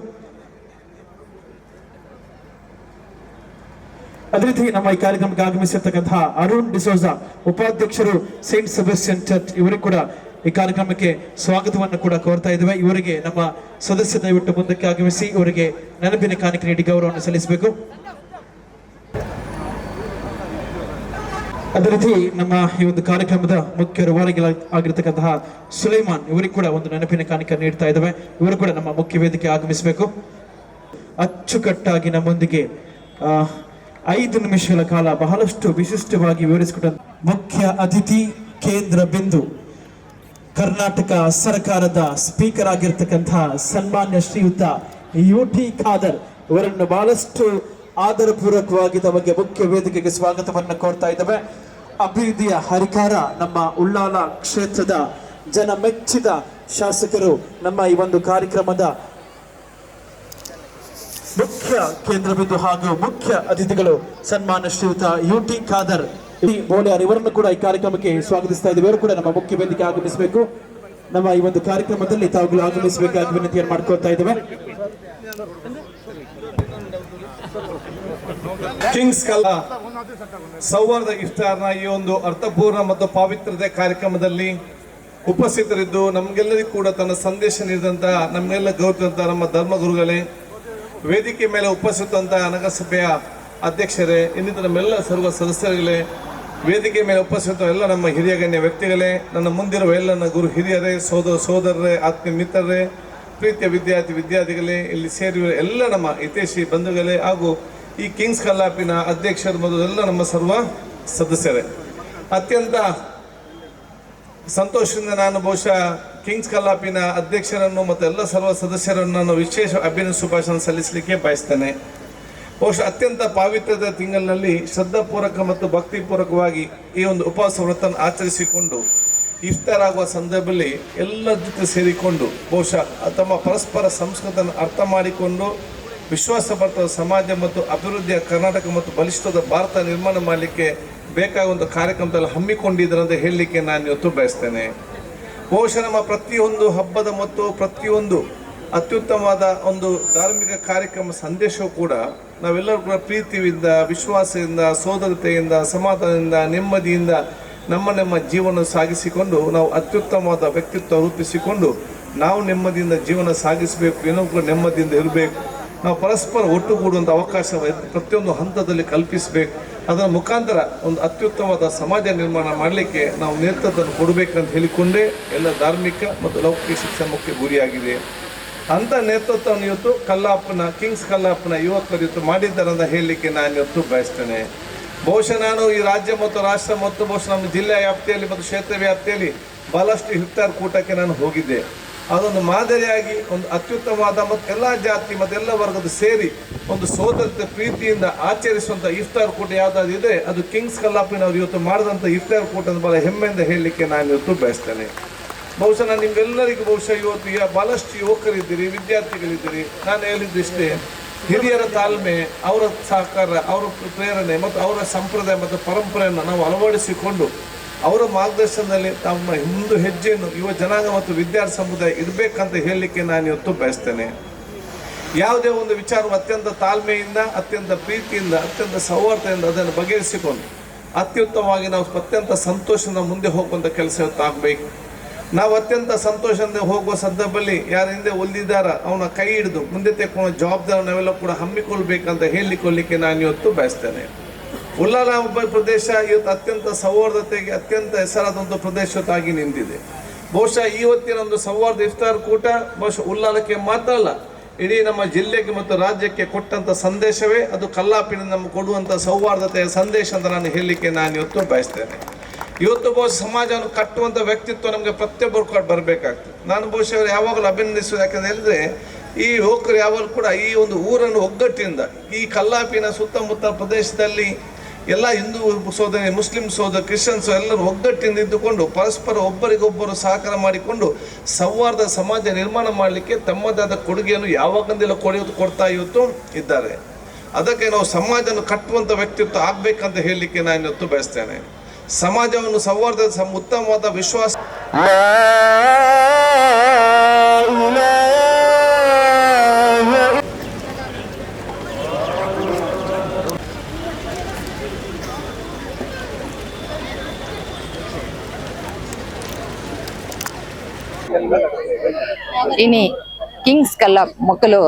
ಅದೇ ರೀತಿ ನಮ್ಮ ಈ ಕಾರ್ಯಕ್ರಮಕ್ಕೆ ಆಗಮಿಸಿರ್ತಕ್ಕಂತಹ ಅರುಣ್ ಡಿಸೋಜಾ ಉಪಾಧ್ಯಕ್ಷರು ಸೇಂಟ್ ಸೆಬಾಸ್ಟಿಯನ್ ಚರ್ಚ್ ಇವರಿಗೆ ಕೂಡ ಈ ಕಾರ್ಯಕ್ರಮಕ್ಕೆ ಸ್ವಾಗತವನ್ನು ಕೂಡ ಕೋರ್ತಾ ಇದ್ದೇವೆ. ಇವರಿಗೆ ನಮ್ಮ ಸದಸ್ಯ ದಯವಿಟ್ಟು ಮುಂದಕ್ಕೆ ಆಗಮಿಸಿ ಇವರಿಗೆ ನೆನಪಿನ ಕಾಣಿಕೆ ನೀಡಿ ಗೌರವವನ್ನು ಸಲ್ಲಿಸಬೇಕು. ಅದೇ ರೀತಿ ನಮ್ಮ ಈ ಒಂದು ಕಾರ್ಯಕ್ರಮದ ಮುಖ್ಯ ರೂವಾರಿಗಳಾಗಿರ್ತಕ್ಕಂತಹ ಸುಲೈಮಾನ್ ಇವರಿಗೆ ಕೂಡ ಒಂದು ನೆನಪಿನ ಕಾಣಿಕೆ ನೀಡ್ತಾ ಇದ್ದೇವೆ. ಇವರು ಕೂಡ ನಮ್ಮ ಮುಖ್ಯ ವೇದಿಕೆ ಆಗಮಿಸಬೇಕು. ಅಚ್ಚುಕಟ್ಟಾಗಿ ನಮ್ಮೊಂದಿಗೆ 5 ನಿಮಿಷಗಳ ಕಾಲ ಬಹಳಷ್ಟು ವಿಶಿಷ್ಟವಾಗಿ ವಿವರಿಸಿಕೊಟ್ಟ ಮುಖ್ಯ ಅತಿಥಿ, ಕೇಂದ್ರ ಬಿಂದು, ಕರ್ನಾಟಕ ಸರ್ಕಾರದ ಸ್ಪೀಕರ್ ಆಗಿರ್ತಕ್ಕಂತಹ ಸನ್ಮಾನ್ಯ ಶ್ರೀಯುತ UT ಖಾದರ್ ಇವರನ್ನು ಬಹಳಷ್ಟು ಆದರಪೂರ್ವಕವಾಗಿ ತಮಗೆ ಮುಖ್ಯ ವೇದಿಕೆಗೆ ಸ್ವಾಗತವನ್ನು ಕೋರ್ತಾ ಇದ್ದೇವೆ. ಅಭಿವೃದ್ಧಿಯ ಹರಿಕಾರ, ನಮ್ಮ ಉಳ್ಳಾಲ ಕ್ಷೇತ್ರದ ಜನ ಮೆಚ್ಚಿದ ಶಾಸಕರು, ನಮ್ಮ ಈ ಒಂದು ಕಾರ್ಯಕ್ರಮದ ಮುಖ್ಯ ಕೇಂದ್ರ ಬಿಂದು ಹಾಗೂ ಮುಖ್ಯ ಅತಿಥಿಗಳು ಸನ್ಮಾನ್ಯ ಶ್ರೀಯುತ UT ಖಾದರ್ ಬೋಳಿಯಾರ್ ಇವರನ್ನು ಕೂಡ ಈ ಕಾರ್ಯಕ್ರಮಕ್ಕೆ ಸ್ವಾಗತಿಸ್ತಾ ಇದ್ದೇವೆ. ಇವರು ಕೂಡ ನಮ್ಮ ಮುಖ್ಯ ವೇದಿಕೆ ಆಗಮಿಸಬೇಕು. ನಮ್ಮ ಈ ಒಂದು ಕಾರ್ಯಕ್ರಮದಲ್ಲಿ ತಾವುಗಳು ಆಗಮಿಸಬೇಕಾಗಿ ವಿನಂತಿಯನ್ನು ಮಾಡ್ಕೊಳ್ತಾ ಇದ್ದೇವೆ. ಕಿಂಗ್ಸ್ ಕಲಾ ಸೌಹಾರ್ದ ಇಫ್ತಾರ್ನ ಈ ಒಂದು ಅರ್ಥಪೂರ್ಣ ಮತ್ತು ಪಾವಿತ್ರತೆ ಕಾರ್ಯಕ್ರಮದಲ್ಲಿ ಉಪಸ್ಥಿತರಿದ್ದು ನಮಗೆಲ್ಲರಿಗೂ ಕೂಡ ತನ್ನ ಸಂದೇಶ ನೀಡಿದಂಥ ನಮ್ಮೆಲ್ಲ ಗೌರವಿಸಿದಂಥ ನಮ್ಮ ಧರ್ಮಗುರುಗಳೇ, ವೇದಿಕೆ ಮೇಲೆ ಉಪಸ್ಥಿತಂತ ನಗರಸಭೆಯ ಅಧ್ಯಕ್ಷರೇ, ಇನ್ನಿತರ ನಮ್ಮೆಲ್ಲ ಸರ್ವ ಸದಸ್ಯರುಗಳೇ, ವೇದಿಕೆ ಮೇಲೆ ಉಪಸ್ಥಿತ ಎಲ್ಲ ನಮ್ಮ ಹಿರಿಯ ಗಣ್ಯ ವ್ಯಕ್ತಿಗಳೇ, ನನ್ನ ಮುಂದಿರುವ ಎಲ್ಲ ನನ್ನ ಗುರು ಹಿರಿಯರೇ, ಸೋದರರೇ, ಆತ್ಮೀಯ ಮಿತ್ರರೇ, ಪ್ರೀತಿಯ ವಿದ್ಯಾರ್ಥಿಗಳೇ, ಇಲ್ಲಿ ಸೇರಿರುವ ಎಲ್ಲ ನಮ್ಮ ಹಿತೈಷಿ ಬಂಧುಗಳೇ ಹಾಗೂ ಈ ಕಿಂಗ್ಸ್ ಕಲ್ಲಾಪಿನ ಅಧ್ಯಕ್ಷರು ಮತ್ತು ಎಲ್ಲ ನಮ್ಮ ಸರ್ವ ಸದಸ್ಯರೇ, ಅತ್ಯಂತ ಸಂತೋಷದಿಂದ ನಾನು ಬಹುಶಃ ಕಿಂಗ್ಸ್ ಕಲ್ಲಾಪಿನ ಅಧ್ಯಕ್ಷರನ್ನು ಮತ್ತು ಎಲ್ಲ ಸರ್ವ ಸದಸ್ಯರನ್ನು ನಾನು ವಿಶೇಷ ಅಭಿನಂದನೆ ಶುಭಾಶಯ ಸಲ್ಲಿಸಲಿಕ್ಕೆ ಬಯಸ್ತೇನೆ. ಬಹುಶಃ ಅತ್ಯಂತ ಪಾವಿತ್ರದ ತಿಂಗಳಿನಲ್ಲಿ ಶ್ರದ್ಧಾಪೂರ್ವಕ ಮತ್ತು ಭಕ್ತಿಪೂರ್ವಕವಾಗಿ ಈ ಒಂದು ಉಪವಾಸ ವ್ರತವನ್ನು ಆಚರಿಸಿಕೊಂಡು ಇಫ್ತಾರ್ ಆಗುವ ಸಂದರ್ಭದಲ್ಲಿ ಎಲ್ಲ ಜೊತೆ ಸೇರಿಕೊಂಡು ಬಹುಶಃ ತಮ್ಮ ಪರಸ್ಪರ ಸಂಸ್ಕೃತಿಯನ್ನು ಅರ್ಥ ಮಾಡಿಕೊಂಡು ವಿಶ್ವಾಸಭರಿತ ಸಮಾಜ ಮತ್ತು ಅಭಿವೃದ್ಧಿಯ ಕರ್ನಾಟಕ ಮತ್ತು ಬಲಿಷ್ಠದ ಭಾರತ ನಿರ್ಮಾಣ ಮಾಡಲಿಕ್ಕೆ ಬೇಕಾಗುವಂಥ ಕಾರ್ಯಕ್ರಮದಲ್ಲಿ ಹಮ್ಮಿಕೊಂಡಿದ್ದಾರೆ ಅಂತ ಹೇಳಲಿಕ್ಕೆ ನಾನು ಇವತ್ತು ಬಯಸ್ತೇನೆ. ಬಹುಶಃ ನಮ್ಮ ಪ್ರತಿಯೊಂದು ಹಬ್ಬದ ಮತ್ತು ಪ್ರತಿಯೊಂದು ಅತ್ಯುತ್ತಮವಾದ ಒಂದು ಧಾರ್ಮಿಕ ಕಾರ್ಯಕ್ರಮ ಸಂದೇಶವೂ ಕೂಡ ನಾವೆಲ್ಲರೂ ಕೂಡ ಪ್ರೀತಿಯಿಂದ, ವಿಶ್ವಾಸದಿಂದ, ಸೋದರತೆಯಿಂದ, ಸಮಾಧಾನದಿಂದ, ನೆಮ್ಮದಿಯಿಂದ ನಮ್ಮ ಜೀವನ ಸಾಗಿಸಿಕೊಂಡು ನಾವು ಅತ್ಯುತ್ತಮವಾದ ವ್ಯಕ್ತಿತ್ವ ರೂಪಿಸಿಕೊಂಡು ನಾವು ನೆಮ್ಮದಿಯಿಂದ ಜೀವನ ಸಾಗಿಸಬೇಕು, ಏನೋ ಕೂಡ ನೆಮ್ಮದಿಯಿಂದ ಇರಬೇಕು, ನಾವು ಪರಸ್ಪರ ಒಟ್ಟುಗೂಡುವಂಥ ಅವಕಾಶ ಪ್ರತಿಯೊಂದು ಹಂತದಲ್ಲಿ ಕಲ್ಪಿಸಬೇಕು. ಅದರ ಮುಖಾಂತರ ಒಂದು ಅತ್ಯುತ್ತಮವಾದ ಸಮಾಜ ನಿರ್ಮಾಣ ಮಾಡಲಿಕ್ಕೆ ನಾವು ನೇತೃತ್ವವನ್ನು ಕೊಡಬೇಕಂತ ಹೇಳಿಕೊಂಡೇ ಎಲ್ಲ ಧಾರ್ಮಿಕ ಮತ್ತು ಲೌಕಿಕ ಶಿಕ್ಷಣ ಮುಖ್ಯ ಗುರಿಯಾಗಿದೆ. ಅಂಥ ನೇತೃತ್ವವನ್ನು ಇವತ್ತು ಕಿಂಗ್ಸ್ ಕಲ್ಲಾಪನ ಯುವಕರು ಇವತ್ತು ಮಾಡಿದ್ದಾರೆ ಅಂತ ಹೇಳಲಿಕ್ಕೆ ನಾನು ಇವತ್ತು ಬಯಸ್ತೇನೆ. ಬಹುಶಃ ನಾನು ಈ ರಾಜ್ಯ ಮತ್ತು ರಾಷ್ಟ್ರ ಮತ್ತು ಬಹುಶಃ ನಮ್ಮ ಜಿಲ್ಲೆಯ ವ್ಯಾಪ್ತಿಯಲ್ಲಿ ಮತ್ತು ಕ್ಷೇತ್ರ ವ್ಯಾಪ್ತಿಯಲ್ಲಿ ಬಹಳಷ್ಟು ಇಫ್ತಾರ್ ಕೂಟಕ್ಕೆ ನಾನು ಹೋಗಿದ್ದೆ. ಅದೊಂದು ಮಾದರಿಯಾಗಿ ಒಂದು ಅತ್ಯುತ್ತಮವಾದ ಮತ್ತು ಎಲ್ಲ ಜಾತಿ ಮತ್ತು ಎಲ್ಲ ವರ್ಗದ ಸೇರಿ ಒಂದು ಸೋದರತೆ ಪ್ರೀತಿಯಿಂದ ಆಚರಿಸುವಂಥ ಇಫ್ತಾರ್ ಕೂಟ ಯಾವುದಾದ್ರು ಇದೆ ಅದು ಕಿಂಗ್ಸ್ ಕಲ್ಲಾಪಿನವರು ಇವತ್ತು ಮಾಡಿದಂಥ ಇಫ್ತಾರ್ ಕೂಟ ಅಂತ ಬಹಳ ಹೆಮ್ಮೆಯಿಂದ ಹೇಳಲಿಕ್ಕೆ ನಾನು ಇವತ್ತು ಬಯಸ್ತೇನೆ. ಬಹುಶಃ ನಾನು ನಿಮ್ಮೆಲ್ಲರಿಗೂ ಬಹುಶಃ ಇವತ್ತು ಬಹಳಷ್ಟು ಯುವಕರಿದ್ದೀರಿ, ವಿದ್ಯಾರ್ಥಿಗಳಿದ್ದೀರಿ. ನಾನು ಹೇಳಿದ್ದಷ್ಟೇ, ಹಿರಿಯರ ತಾಳ್ಮೆ, ಅವರ ಸಹಕಾರ, ಅವರ ಪ್ರೇರಣೆ ಮತ್ತು ಅವರ ಸಂಪ್ರದಾಯ ಮತ್ತು ಪರಂಪರೆಯನ್ನು ನಾವು ಅಳವಡಿಸಿಕೊಂಡು ಅವರ ಮಾರ್ಗದರ್ಶನದಲ್ಲಿ ತಮ್ಮ ಒಂದು ಹೆಜ್ಜೆಯನ್ನು ಯುವ ಜನಾಂಗ ಮತ್ತು ವಿದ್ಯಾರ್ಥಿ ಸಮುದಾಯ ಇರಬೇಕಂತ ಹೇಳಲಿಕ್ಕೆ ನಾನು ಇವತ್ತು ಬಯಸ್ತೇನೆ. ಯಾವುದೇ ಒಂದು ವಿಚಾರ ಅತ್ಯಂತ ತಾಳ್ಮೆಯಿಂದ, ಅತ್ಯಂತ ಪ್ರೀತಿಯಿಂದ, ಅತ್ಯಂತ ಸೌಹಾರ್ದದಿಂದ ಅದನ್ನು ಬಗೆಹರಿಸಿಕೊಂಡು ಅತ್ಯುತ್ತಮವಾಗಿ ನಾವು ಅತ್ಯಂತ ಸಂತೋಷದಿಂದ ಮುಂದೆ ಹೋಗುವಂಥ ಕೆಲಸ ಇವತ್ತು ಆಗಬೇಕು. ನಾವು ಅತ್ಯಂತ ಸಂತೋಷದಿಂದ ಹೋಗುವ ಸಂದರ್ಭದಲ್ಲಿ ಯಾರ ಹಿಂದೆ ಒಲಿದಿದ್ದಾರ ಅವನ ಕೈ ಹಿಡಿದು ಮುಂದೆ ತೆಕ್ಕೊಳ್ಳೋ ಜವಾಬ್ದಾರಿ ನಾವೆಲ್ಲ ಕೂಡ ಹಮ್ಮಿಕೊಳ್ಬೇಕಂತ ಹೇಳಿಕೊಳ್ಳಲಿಕ್ಕೆ ನಾನು ಇವತ್ತು ಬಯಸ್ತೇನೆ. ಉಲ್ಲಾಲ ಪ್ರದೇಶ ಇವತ್ತು ಅತ್ಯಂತ ಸೌಹಾರ್ದತೆಗೆ ಅತ್ಯಂತ ಹೆಸರಾದ ಒಂದು ಪ್ರದೇಶವಾಗಿ ನಿಂತಿದೆ. ಬಹುಶಃ ಇವತ್ತಿನ ಒಂದು ಸೌಹಾರ್ದ ಇಫ್ತಾರ್ ಕೂಟ ಬಹುಶಃ ಉಲ್ಲಾಲಕ್ಕೆ ಮಾತ್ರ ಅಲ್ಲ, ಇಡೀ ನಮ್ಮ ಜಿಲ್ಲೆಗೆ ಮತ್ತು ರಾಜ್ಯಕ್ಕೆ ಕೊಟ್ಟಂಥ ಸಂದೇಶವೇ ಅದು ಕಲ್ಲಾಪಿನ ನಮಗೆ ಕೊಡುವಂಥ ಸೌಹಾರ್ದತೆಯ ಸಂದೇಶ ಅಂತ ನಾನು ಹೇಳಲಿಕ್ಕೆ ನಾನು ಇವತ್ತು ಬಯಸ್ತೇನೆ. ಇವತ್ತು ಬಹುಶಃ ಸಮಾಜವನ್ನು ಕಟ್ಟುವಂಥ ವ್ಯಕ್ತಿತ್ವ ನಮಗೆ ಪ್ರತಿಯೊಬ್ಬರು ಬರಬೇಕಾಗ್ತದೆ. ನಾನು ಬಹುಶಃ ಯಾವಾಗಲೂ ಅಭಿನಂದಿಸುವುದು ಯಾಕಂತ ಹೇಳಿದ್ರೆ ಈ ಯುವಕರು ಯಾವಾಗಲೂ ಕೂಡ ಈ ಒಂದು ಊರನ್ನು ಒಗ್ಗಟ್ಟಿನಿಂದ ಈ ಕಲ್ಲಾಪಿನ ಸುತ್ತಮುತ್ತ ಪ್ರದೇಶದಲ್ಲಿ ಎಲ್ಲ ಹಿಂದೂ ಸೋದರಿ, ಮುಸ್ಲಿಂ ಸೋದರ, ಕ್ರಿಶ್ಚಿಯನ್ಸು ಎಲ್ಲರೂ ಒಗ್ಗಟ್ಟಿನಿಂದ ಇದ್ದುಕೊಂಡು ಪರಸ್ಪರ ಒಬ್ಬರಿಗೊಬ್ಬರು ಸಹಕಾರ ಮಾಡಿಕೊಂಡು ಸೌಹಾರ್ದ ಸಮಾಜ ನಿರ್ಮಾಣ ಮಾಡಲಿಕ್ಕೆ ತಮ್ಮದಾದ ಕೊಡುಗೆಯನ್ನು ಯಾವಾಗಂದೆಲ್ಲ ಕೊಡ್ತಾ ಇವತ್ತು ಇದ್ದಾರೆ. ಅದಕ್ಕೆ ನಾವು ಸಮಾಜವನ್ನು ಕಟ್ಟುವಂಥ ವ್ಯಕ್ತಿತ್ವ ಆಗಬೇಕಂತ ಹೇಳಲಿಕ್ಕೆ ನಾನು ಇವತ್ತು ಬಯಸ್ತೇನೆ. ಸಮಾಜವನ್ನು ಸೌಹಾರ್ದ ಉತ್ತಮವಾದ ವಿಶ್ವಾಸ ಇನಿ ಕಿಂಗ್ಸ್ ಕಲ್ಲ ಮಕ್ಕಳು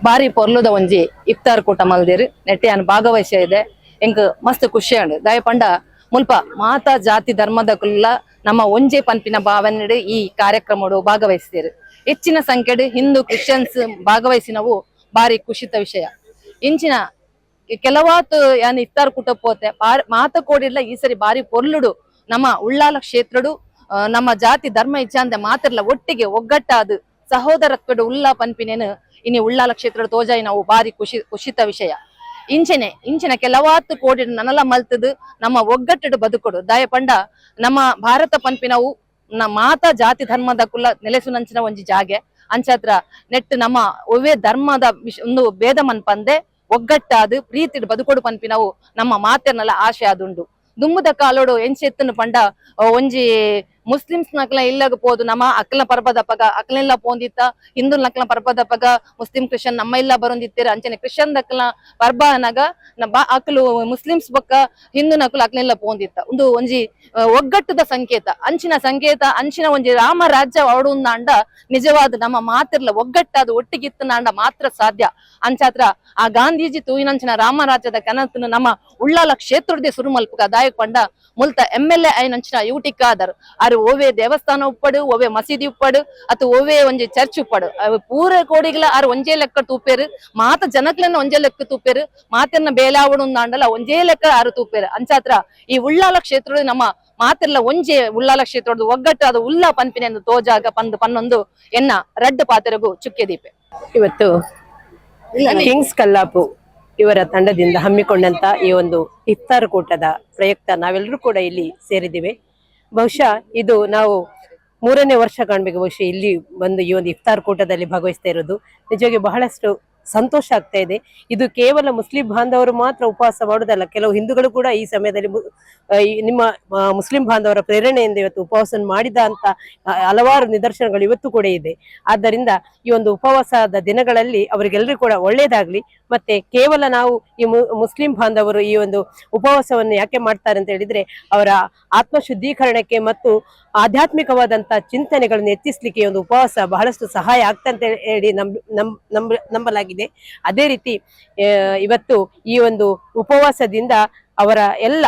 ಬಾರಿ ಪೊರ್ಲುದ ಒಂಜಿ ಇಫ್ತಾರ್ ಕೂಟ ಮಲ್ದಿರು ನೆಟ್ಟಿ ಅನ್ ಭಾಗವಹಿಸ ಇದೆ. ಎಂಕ್ ಮಸ್ತ್ ಖುಷಿ ಉಂಡು. ದಯ ಪಂಡ ಮುಲ್ಪ ಮಾತಾ ಜಾತಿ ಧರ್ಮದ ಕುಲ್ಲ ನಮ್ಮ ಒಂಜೆ ಪನ್ಪಿನ ಭಾವನೆ ಈ ಕಾರ್ಯಕ್ರಮಡು ಭಾಗವಹಿಸ್ತೀರು. ಹೆಚ್ಚಿನ ಸಂಖ್ಯೆಡು ಹಿಂದೂ ಕ್ರಿಶ್ಚಿಯನ್ಸ್ ಭಾಗವಹಿಸಿನವು ಬಾರಿ ಖುಷಿತ ವಿಷಯ. ಇಂಚಿನ ಕೆಲವಾತು ಯಾನ್ ಇಫ್ತಾರ್ ಕೂಟ ಪೋತೆ ಮಾತ ಕೋಡಿಲ್ಲ ಈ ಸರಿ ಬಾರಿ ಪೊರ್ಲುಡು ನಮ್ಮ ಉಳ್ಳಾಲ ಕ್ಷೇತ್ರಡು ನಮ್ಮ ಜಾತಿ ಧರ್ಮ ಇಚ್ಛಾಂದ ಮಾತ್ರಲ್ಲ ಒಟ್ಟಿಗೆ ಒಗ್ಗಟ್ಟಾದ ಸಹೋದರತ್ವಡು ಉಲ್ಲಾ ಪನ್ಪಿನೇನು ಇನಿ ಉಳ್ಳಾಲ ಕ್ಷೇತ್ರ ತೋಜಾಯಿ ನಾವು ಬಾರಿ ಖುಷಿತ ವಿಷಯ. ಇಂಚಿನ ಕೆಲವಾತು ಕೋಡಿ ನನಲ ಮಲ್ತದು ನಮ್ಮ ಒಗ್ಗಟ್ಟಡು ಬದುಕೊಡು ದಯ ಪಂಡ ನಮ್ಮ ಭಾರತ ಪನ್ಪಿನವು ಮಾತಾ ಜಾತಿ ಧರ್ಮದ ಕುಲ್ಲ ನೆಲೆಸುನಂಚಿನ ಒಂಜಿ ಜಾಗೆ ಅಂಚತ್ರ ನೆಟ್ ನಮ್ಮ ಒವ್ವೇ ಧರ್ಮದ ಒಂದು ಭೇದ ಮನ್ಪಂದೆ ಒಗ್ಗಟ್ಟಾದು ಪ್ರೀತಿಡು ಬದುಕೊಡು ಪನ್ಪಿನವು ನಮ್ಮ ಮಾತೆರ್ನಲ್ಲ ಆಶೆ ಆದುಂಡು. ದುಮ್ಮುದ ಕಾಲೋಡು ಎಂಚೆತ್ತನು ಪಂಡ ಒಂಜಿ ಮುಸ್ಲಿಮ್ಸ್ ನಕ್ಲ ಇಲ್ಲಾಗ ಪೋದು ನಮ್ಮ ಅಕ್ಕಲ ಪರ್ಬದಪ್ಪಗ ಅಕ್ಕಲೆಲ್ಲ ಪೋಂದಿತ್ತ ಹಿಂದೂ ನಕ್ಲ ಪರ್ಬದಪ್ಪಗ ಮುಸ್ಲಿಂ ಕ್ರಿಶ್ಚಿಯನ್ ನಮ್ಮ ಇಲ್ಲ ಬರೋಂದಿತ್ತೀರ ಅಂಚನೆ ಕ್ರಿಶ್ಚಿಯನ್ ದಕ್ಕಲ ಪರ್ಬ ಅನಗ ಅಕ್ಕಲು ಮುಸ್ಲಿಮ್ಸ್ ಬಕ್ಕ ಹಿಂದೂ ನಕಲು ಅಕ್ಕಲೆಲ್ಲ ಪೋಂದಿತ್ತ ಒಂದು ಒಂಜಿ ಒಗ್ಗಟ್ಟದ ಸಂಕೇತ ಅಂಚಿನ ಒಂಜಿ ರಾಮ ರಾಜ್ಯ ಅಂಡ ನಿಜವಾದ ನಮ್ಮ ಮಾತಿರ್ಲ ಒಗ್ಗಟ್ಟಾದ ಒಟ್ಟಿಗಿತ್ತನಾಂಡ ಮಾತ್ರ ಸಾಧ್ಯ ಅಂಚಾತ್ರ ಆ ಗಾಂಧೀಜಿ ತೂಯಿನಂಚಿನ ರಾಮರಾಜ್ಯದ ಕನಸನ್ನು ನಮ್ಮ ಉಳ್ಳಾಲ ಕ್ಷೇತ್ರದೇ ಸುರು ಮಲ್ಪಕ ದಾಯಕ್ ಪಂಡ ಮುಲ್ತ MLA ಐನಂಚಿನ ಯೂಟಿಕ್ಕಾದರ್ ಅರು ಓವೇ ದೇವಸ್ಥಾನ ಉಪ್ಪಡು ಓವೇ ಮಸೀದಿ ಉಪ್ಪಡು ಅಥವಾ ಓವೇ ಒಂಜಿ ಚರ್ಚ್ ಉಪ್ಪಡು ಪೂರ ಕೋಡಿಗಳ ಅರು ಒಂಜೇ ಲೆಕ್ಕ ತೂಪೇರು ಮಾತ ಜನಕ್ಲನ್ನ ಒಂಜೇ ಲೆಕ್ಕ ತೂಪೇರು ಮಾತನ್ನ ಬೇಲಾವಡು ಅಂಡಲ್ಲ ಒಂಜೇ ಲೆಕ್ಕ ಅರು ತೂಪೇರು ಅಂಚಾತ್ರ ಈ ಉಳ್ಳಾಲ ಕ್ಷೇತ್ರ ನಮ್ಮ ಮಾತಿರ್ಲ ಒಂಜೆ ಉಳ್ಳಾಲ ಕ್ಷೇತ್ರದ ಒಗ್ಗಟ್ಟಾದ ಉಲ್ಲ ಪನ್ಪಿನೆಂದು ತೋಜಾಗ ಪನ್ನೊಂದು ಎನ್ನ ರಡ್ಡು ಪಾತೆರಗು ಚುಕ್ಕೆ ದೀಪೆ. ಇವತ್ತು ಕಿಂಗ್ಸ್ ಕಲ್ಲಾಪು ಇವರ ತಂಡದಿಂದ ಹಮ್ಮಿಕೊಂಡಂತ ಈ ಒಂದು ಇಫ್ತಾರ್ ಕೂಟದ ಪ್ರಯುಕ್ತ ನಾವೆಲ್ಲರೂ ಕೂಡ ಇಲ್ಲಿ ಸೇರಿದ್ದೇವೆ. ಬಹುಶಃ ಇದು ನಾವು 3ನೇ ವರ್ಷ ಕಾಣ್ಬೇಕು ಬಹುಶಃ ಇಲ್ಲಿ ಬಂದು ಈ ಒಂದು ಇಫ್ತಾರ್ ಕೂಟದಲ್ಲಿ ಭಾಗವಹಿಸ್ತಾ ಇರೋದು. ನಿಜವಾಗಿ ಬಹಳಷ್ಟು ಸಂತೋಷ ಆಗ್ತಾ ಇದೆ. ಇದು ಕೇವಲ ಮುಸ್ಲಿಂ ಬಾಂಧವರು ಮಾತ್ರ ಉಪವಾಸ ಮಾಡುವುದಲ್ಲ, ಕೆಲವು ಹಿಂದೂಗಳು ಕೂಡ ಈ ಸಮಯದಲ್ಲಿ ನಿಮ್ಮ ಮುಸ್ಲಿಂ ಬಾಂಧವರ ಪ್ರೇರಣೆಯಿಂದ ಇವತ್ತು ಉಪವಾಸ ಮಾಡಿದ ಅಂತ ಹಲವಾರು ನಿದರ್ಶನಗಳು ಇವತ್ತು ಕೂಡ ಇದೆ. ಆದ್ದರಿಂದ ಈ ಒಂದು ಉಪವಾಸದ ದಿನಗಳಲ್ಲಿ ಅವರಿಗೆಲ್ಲರಿಗೂ ಕೂಡ ಒಳ್ಳೇದಾಗ್ಲಿ. ಮತ್ತೆ ಕೇವಲ ನಾವು ಈ ಮುಸ್ಲಿಂ ಬಾಂಧವರು ಈ ಒಂದು ಉಪವಾಸವನ್ನು ಯಾಕೆ ಮಾಡ್ತಾರೆ ಅಂತ ಹೇಳಿದ್ರೆ ಅವರ ಆತ್ಮಶುದ್ಧೀಕರಣಕ್ಕೆ ಮತ್ತು ಆಧ್ಯಾತ್ಮಿಕವಾದಂತಹ ಚಿಂತನೆಗಳನ್ನು ಹೆಚ್ಚಿಸ್ಲಿಕ್ಕೆ ಒಂದು ಉಪವಾಸ ಬಹಳಷ್ಟು ಸಹಾಯ ಆಗ್ತಂತ ಹೇಳಿ ನಂಬಲಾಗಿದೆ. ಅದೇ ರೀತಿ ಇವತ್ತು ಈ ಒಂದು ಉಪವಾಸದಿಂದ ಅವರ ಎಲ್ಲ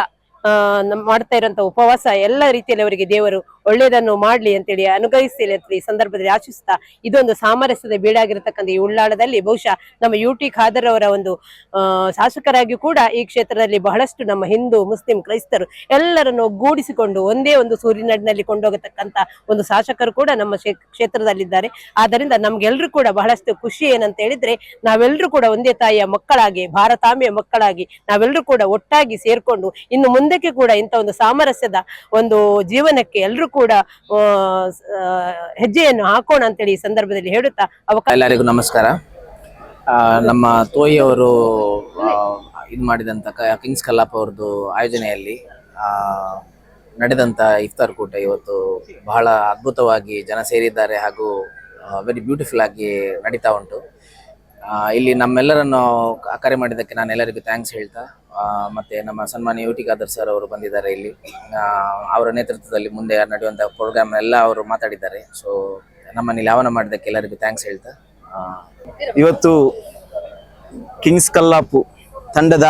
ಮಾಡ್ತಾ ಇರುವಂತ ಉಪವಾಸ ಎಲ್ಲ ರೀತಿಯಲ್ಲಿ ಅವರಿಗೆ ದೇವರು ಒಳ್ಳೆಯದನ್ನು ಮಾಡ್ಲಿ ಅಂತೇಳಿ ಅನುಗ್ರಹಿಸ್ಲಿ ಅಂತ ಈ ಸಂದರ್ಭದಲ್ಲಿ ಆಶಿಸ್ತಾ, ಇದೊಂದು ಸಾಮರಸ್ಯದ ಬೀಡಾಗಿರತಕ್ಕಂಥ ಈ ಉಳ್ಳಾಳದಲ್ಲಿ ಬಹುಶಃ ನಮ್ಮ UT ಖಾದರ್ ಅವರ ಒಂದು ಶಾಸಕರಾಗಿ ಕೂಡ ಈ ಕ್ಷೇತ್ರದಲ್ಲಿ ಬಹಳಷ್ಟು ನಮ್ಮ ಹಿಂದೂ ಮುಸ್ಲಿಂ ಕ್ರೈಸ್ತರು ಎಲ್ಲರನ್ನು ಒಗ್ಗೂಡಿಸಿಕೊಂಡು ಒಂದೇ ಒಂದು ಸೂರಿನಡಿನಲ್ಲಿ ಕೊಂಡೋಗತಕ್ಕಂತ ಒಂದು ಶಾಸಕರು ಕೂಡ ನಮ್ಮ ಕ್ಷೇತ್ರದಲ್ಲಿದ್ದಾರೆ. ಆದ್ದರಿಂದ ನಮ್ಗೆಲ್ರೂ ಕೂಡ ಬಹಳಷ್ಟು ಖುಷಿ ಏನಂತ ಹೇಳಿದ್ರೆ ನಾವೆಲ್ಲರೂ ಕೂಡ ಒಂದೇ ತಾಯಿಯ ಮಕ್ಕಳಾಗಿ ಭಾರತಾಂಬೆಯ ಮಕ್ಕಳಾಗಿ ನಾವೆಲ್ಲರೂ ಕೂಡ ಒಟ್ಟಾಗಿ ಸೇರ್ಕೊಂಡು ಇನ್ನು ಮುಂದಕ್ಕೆ ಕೂಡ ಇಂಥ ಒಂದು ಸಾಮರಸ್ಯದ ಒಂದು ಜೀವನಕ್ಕೆ ಎಲ್ಲರೂ ಕೂಡ ಹೆಜ್ಜೆಯನ್ನು ಹಾಕೋಣ ಅಂತೇಳಿ ಈ ಸಂದರ್ಭದಲ್ಲಿ ಹೇಳುತ್ತಾ ಎಲ್ಲರಿಗೂ ನಮಸ್ಕಾರ. ನಮ್ಮ ತೋಯಿ ಅವರು ಇದು ಮಾಡಿದಂಥ ಕಿಂಗ್ಸ್ ಕಲ್ಲಾಪ್ ಅವ್ರದ್ದು ಆಯೋಜನೆಯಲ್ಲಿ ನಡೆದಂಥ ಇಫ್ತಾರ್ ಕೂಟ ಇವತ್ತು ಬಹಳ ಅದ್ಭುತವಾಗಿ ಜನ ಸೇರಿದ್ದಾರೆ ಹಾಗೂ ವೆರಿ ಬ್ಯೂಟಿಫುಲ್ ಆಗಿ ನಡೀತಾ ಉಂಟು. ಇಲ್ಲಿ ನಮ್ಮೆಲ್ಲರನ್ನು ಕರೆ ಮಾಡಿದ್ದಕ್ಕೆ ನಾನು ಎಲ್ಲರಿಗೂ ಥ್ಯಾಂಕ್ಸ್ ಹೇಳ್ತಾ, ಮತ್ತು ನಮ್ಮ ಸನ್ಮಾನ್ಯ UT ಖಾದರ್ ಸರ್ ಅವರು ಬಂದಿದ್ದಾರೆ ಇಲ್ಲಿ. ಅವರ ನೇತೃತ್ವದಲ್ಲಿ ಮುಂದೆ ನಡೆಯುವಂಥ ಪ್ರೋಗ್ರಾಮ್ ಎಲ್ಲ ಅವರು ಮಾತಾಡಿದ್ದಾರೆ. ಸೊ ನಮ್ಮನ್ನು ಇಲ್ಲಿ ಆಹ್ವಾನ ಮಾಡಿದ್ದಕ್ಕೆ ಎಲ್ಲರಿಗೂ ಥ್ಯಾಂಕ್ಸ್ ಹೇಳ್ತಾ, ಇವತ್ತು ಕಿಂಗ್ಸ್ ಕಲ್ಲಾಪು ತಂಡದ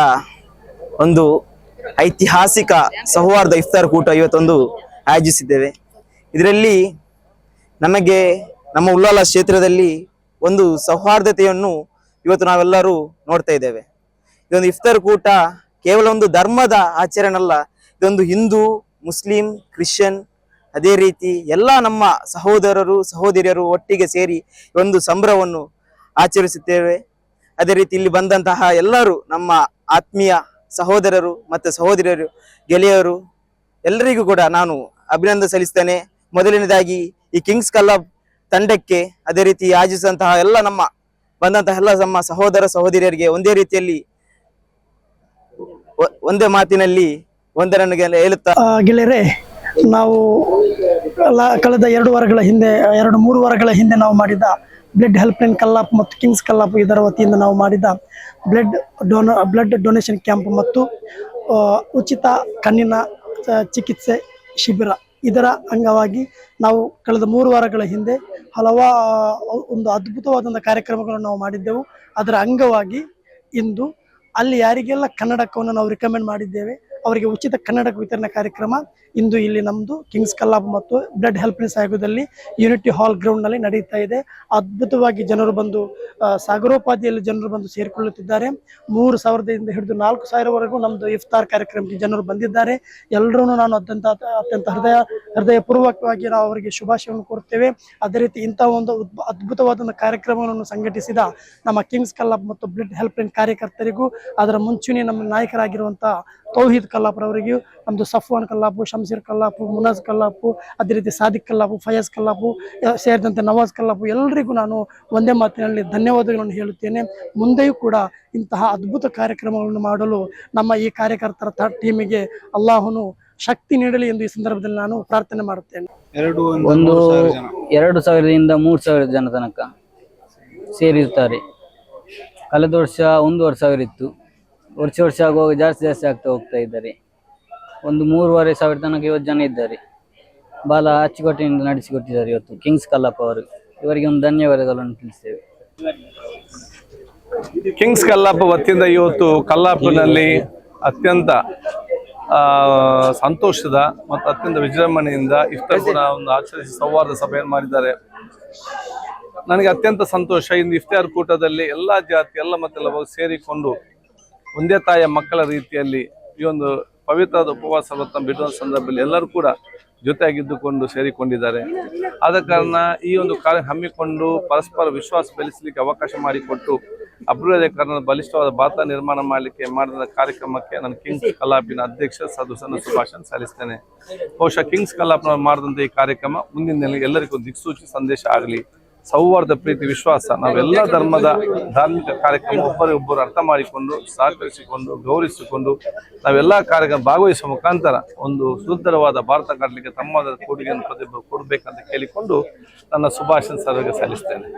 ಒಂದು ಐತಿಹಾಸಿಕ ಸೌಹಾರ್ದ ಇಫ್ತಾರ್ ಕೂಟ ಇವತ್ತೊಂದು ಆಯೋಜಿಸಿದ್ದೇವೆ. ಇದರಲ್ಲಿ ನಮಗೆ ನಮ್ಮ ಉಳ್ಳಾಲ ಕ್ಷೇತ್ರದಲ್ಲಿ ಒಂದು ಸೌಹಾರ್ದತೆಯನ್ನು ಇವತ್ತು ನಾವೆಲ್ಲರೂ ನೋಡ್ತಾ ಇದ್ದೇವೆ. ಇದೊಂದು ಇಫ್ತಾರ್ ಕೂಟ ಕೇವಲ ಒಂದು ಧರ್ಮದ ಆಚರಣೆ ಅಲ್ಲ, ಇದೊಂದು ಹಿಂದೂ ಮುಸ್ಲಿಂ ಕ್ರಿಶ್ಚಿಯನ್ ಅದೇ ರೀತಿ ಎಲ್ಲ ನಮ್ಮ ಸಹೋದರರು ಸಹೋದರಿಯರು ಒಟ್ಟಿಗೆ ಸೇರಿ ಒಂದು ಸಂಭ್ರಮವನ್ನು ಆಚರಿಸುತ್ತೇವೆ. ಅದೇ ರೀತಿ ಇಲ್ಲಿ ಬಂದಂತಹ ಎಲ್ಲರೂ ನಮ್ಮ ಆತ್ಮೀಯ ಸಹೋದರರು ಮತ್ತು ಸಹೋದರಿಯರು ಗೆಳೆಯರು ಎಲ್ಲರಿಗೂ ಕೂಡ ನಾನು ಅಭಿನಂದನೆ ಸಲ್ಲಿಸ್ತೇನೆ. ಮೊದಲನೇದಾಗಿ ಈ ಕಿಂಗ್ಸ್ ಕಲ್ಲಾಪ್ ತಂಡಕ್ಕೆ, ಅದೇ ರೀತಿ ಆಯೋಜಿಸಿದಂತಹ ಎಲ್ಲ ನಮ್ಮ ಬಂದಂತಹ ಎಲ್ಲ ನಮ್ಮ ಸಹೋದರ ಸಹೋದರಿಯರಿಗೆ ಒಂದೇ ರೀತಿಯಲ್ಲಿ ಒಂದೇ ಮಾತಿನಲ್ಲಿ ವಂದನೆಯನ್ನು ಹೇಳುತ್ತಾ, ಗೆಳೆಯರೇ, ನಾವು ಕಳೆದ 2-3 ವಾರಗಳ ಹಿಂದೆ ನಾವು ಮಾಡಿದ ಬ್ಲಡ್ ಹೆಲ್ಪ್ ಲೈನ್ ಕಲ್ಲಾಪ್ ಮತ್ತು ಕಿಂಗ್ಸ್ ಕಲ್ಲಾಪ್ ಇದರ ವತಿಯಿಂದ ನಾವು ಮಾಡಿದ ಬ್ಲಡ್ ಡೊನೇಷನ್ ಕ್ಯಾಂಪ್ ಮತ್ತು ಉಚಿತ ಕಣ್ಣಿನ ಚಿಕಿತ್ಸೆ ಶಿಬಿರ ಇದರ ಅಂಗವಾಗಿ ನಾವು ಕಳೆದ 3 ವಾರಗಳ ಹಿಂದೆ ಒಂದು ಅದ್ಭುತವಾದಂಥ ಕಾರ್ಯಕ್ರಮಗಳನ್ನು ನಾವು ಮಾಡಿದ್ದೆವು. ಅದರ ಅಂಗವಾಗಿ ಇಂದು ಅಲ್ಲಿ ಯಾರಿಗೆಲ್ಲ ಕನ್ನಡಕವನ್ನು ನಾವು ರಿಕಮೆಂಡ್ ಮಾಡಿದ್ದೇವೆ ಅವರಿಗೆ ಉಚಿತ ಕನ್ನಡಕ ವಿತರಣೆ ಕಾರ್ಯಕ್ರಮ ಇಂದು ಇಲ್ಲಿ ನಮ್ಮದು ಕಿಂಗ್ಸ್ ಕಲ್ಲಾಪ್ ಮತ್ತು ಬ್ಲಡ್ ಹೆಲ್ಪ್ ಲೈನ್ ಸಹಯೋಗದಲ್ಲಿ ಯೂನಿಟಿ ಹಾಲ್ ಗ್ರೌಂಡ್ನಲ್ಲಿ ನಡೀತಾ ಇದೆ. ಅದ್ಭುತವಾಗಿ ಜನರು ಬಂದು ಸಾಗರೋಪಾದಿಯಲ್ಲಿ ಜನರು ಬಂದು ಸೇರಿಕೊಳ್ಳುತ್ತಿದ್ದಾರೆ. 3,000ದಿಂದ ಹಿಡಿದು 4,000ವರೆಗೂ ನಮ್ಮದು ಇಫ್ತಾರ್ ಕಾರ್ಯಕ್ರಮಕ್ಕೆ ಜನರು ಬಂದಿದ್ದಾರೆ. ಎಲ್ಲರೂ ನಾನು ಅತ್ಯಂತ ಹೃದಯಪೂರ್ವಕವಾಗಿ ನಾವು ಅವರಿಗೆ ಶುಭಾಶಯವನ್ನು ಕೋರುತ್ತೇವೆ. ಅದೇ ರೀತಿ ಇಂಥ ಒಂದು ಅದ್ಭುತವಾದ ಕಾರ್ಯಕ್ರಮವನ್ನು ಸಂಘಟಿಸಿದ ನಮ್ಮ ಕಿಂಗ್ಸ್ ಕಲ್ಲಾಪ್ ಮತ್ತು ಬ್ಲಡ್ ಹೆಲ್ಪ್ ಲೈನ್ ಕಾರ್ಯಕರ್ತರಿಗೂ ಅದರ ಮುಂಚೂಣಿ ನಮ್ಮ ನಾಯಕರಾಗಿರುವಂಥ ತೌಹೀದ್ ಕಲ್ಲಾಪುರವರಿಗೂ, ನಮ್ಮದು ಸಫ್ವಾನ್ ಕಲ್ಲಾಪು, ಶಂಸೀರ್ ಕಲ್ಲಾಪು, ಮುನಾಜ್ ಕಲ್ಲಾಪು, ಅದೇ ರೀತಿ ಸಾದಿಕ್ ಕಲ್ಲಾಪು, ಫಯಾಜ್ ಕಲ್ಲಾಪು ಸೇರಿದಂತೆ ನವಾಜ್ ಕಲ್ಲಾಪು ಎಲ್ಲರಿಗೂ ನಾನು ಒಂದೇ ಮಾತಿನಲ್ಲಿ ಧನ್ಯವಾದಗಳನ್ನು ಹೇಳುತ್ತೇನೆ. ಮುಂದೆಯೂ ಕೂಡ ಇಂತಹ ಅದ್ಭುತ ಕಾರ್ಯಕ್ರಮಗಳನ್ನು ಮಾಡಲು ನಮ್ಮ ಈ ಕಾರ್ಯಕರ್ತರ ಟೀಮಿಗೆ ಅಲ್ಲಾಹನು ಶಕ್ತಿ ನೀಡಲಿ ಎಂದು ಈ ಸಂದರ್ಭದಲ್ಲಿ ನಾನು ಪ್ರಾರ್ಥನೆ ಮಾಡುತ್ತೇನೆ. 2,000ರಿಂದ 3,000 ಜನ ತನಕ ಸೇರಿರ್ತಾರೆ. ಕಳೆದ ವರ್ಷ 1,500 ಇತ್ತು. ವರ್ಷ ಆಗುವಾಗ ಜಾಸ್ತಿ ಆಗ್ತಾ ಹೋಗ್ತಾ ಇದ್ದಾರೆ. ಒಂದು 3,500 ತನಕ 50 ಜನ ಇದ್ದಾರೆ. ಬಹಳ ಅಚ್ಚುಕಟ್ಟಿನಿಂದ ನಡೆಸಿಕೊಟ್ಟಿದ್ದಾರೆ ಇವತ್ತು ಕಿಂಗ್ಸ್ ಕಲ್ಲಪ್ಪ ಅವರು. ಇವರಿಗೆ ಒಂದು ಧನ್ಯವಾದಗಳನ್ನು ತಿಳಿಸ್ತೇವೆ. ಕಿಂಗ್ಸ್ ಕಲ್ಲಾಪ ವತಿಯಿಂದ ಇವತ್ತು ಕಲ್ಲಾಪಿನಲ್ಲಿ ಅತ್ಯಂತ ಸಂತೋಷದ ಮತ್ತು ಅತ್ಯಂತ ವಿಜೃಂಭಣೆಯಿಂದ ಇಫ್ತಾರ್ ಕೂಡ ಒಂದು ಆಚರಿಸಿ ಸೌಹಾರ್ದ ಸಭೆಯನ್ನು ಮಾಡಿದ್ದಾರೆ. ನನಗೆ ಅತ್ಯಂತ ಸಂತೋಷ. ಇಂದು ಇಫ್ತಾರ್ ಕೂಟದಲ್ಲಿ ಎಲ್ಲ ಜಾತಿ ಎಲ್ಲ ಮತ್ತೆಲ್ಲ ಸೇರಿಕೊಂಡು ಒಂದೇ ತಾಯಿಯ ಮಕ್ಕಳ ರೀತಿಯಲ್ಲಿ ಈ ಒಂದು ಪವಿತ್ರವಾದ ಉಪವಾಸ ವ್ರತ ಬಿಡುವ ಸಂದರ್ಭದಲ್ಲಿ ಎಲ್ಲರೂ ಕೂಡ ಜೊತೆಯಾಗಿದ್ದುಕೊಂಡು ಸೇರಿಕೊಂಡಿದ್ದಾರೆ. ಆದ ಕಾರಣ ಈ ಒಂದು ಕಾರ್ಯ ಹಮ್ಮಿಕೊಂಡು ಪರಸ್ಪರ ವಿಶ್ವಾಸ ಬೆಳೆಸಲಿಕ್ಕೆ ಅವಕಾಶ ಮಾಡಿಕೊಟ್ಟು ಅಭಿವೃದ್ಧಿ ಕಾರಣ ಬಲಿಷ್ಠವಾದ ಭಾರತ ನಿರ್ಮಾಣ ಮಾಡಲಿಕ್ಕೆ ಮಾಡಿದ ಕಾರ್ಯಕ್ರಮಕ್ಕೆ ನಾನು ಕಿಂಗ್ಸ್ ಕಲ್ಲಾಪಿನ ಅಧ್ಯಕ್ಷ ಸದಸ್ಯನ ಶುಭಾಶಯ ಸಲ್ಲಿಸ್ತೇನೆ. ಬಹುಶಃ ಕಿಂಗ್ಸ್ ಕಲ್ಲಾಪ್ನವರು ಮಾಡಿದಂಥ ಈ ಕಾರ್ಯಕ್ರಮ ಮುಂದಿನ ದಿನಗಳಲ್ಲಿ ಎಲ್ಲರಿಗೂ ದಿಕ್ಸೂಚಿ ಸಂದೇಶ ಆಗಲಿ. ಸೌಹಾರ್ದ, ಪ್ರೀತಿ, ವಿಶ್ವಾಸ, ನಾವೆಲ್ಲ ಧರ್ಮದ ಧಾರ್ಮಿಕ ಕಾರ್ಯಕ್ರಮ ಒಬ್ಬರೊಬ್ಬರು ಅರ್ಥ ಮಾಡಿಕೊಂಡು ಸಹಕರಿಸಿಕೊಂಡು ಗೌರವಿಸಿಕೊಂಡು ನಾವೆಲ್ಲ ಕಾರ್ಯಕ್ರಮ ಭಾಗವಹಿಸುವ ಮುಖಾಂತರ ಒಂದು ಸುಂದರವಾದ ಭಾರತ ಕಟ್ಟಲಿಕ್ಕೆ ತಮ್ಮದ ಕೊಡುಗೆಯನ್ನು ಪ್ರತಿಯೊಬ್ಬರು ಕೊಡಬೇಕಂತ ಕೇಳಿಕೊಂಡು ನನ್ನ ಶುಭಾಶಯ ಸರ್ವರಿಗೆ ಸಲ್ಲಿಸ್ತೇನೆ.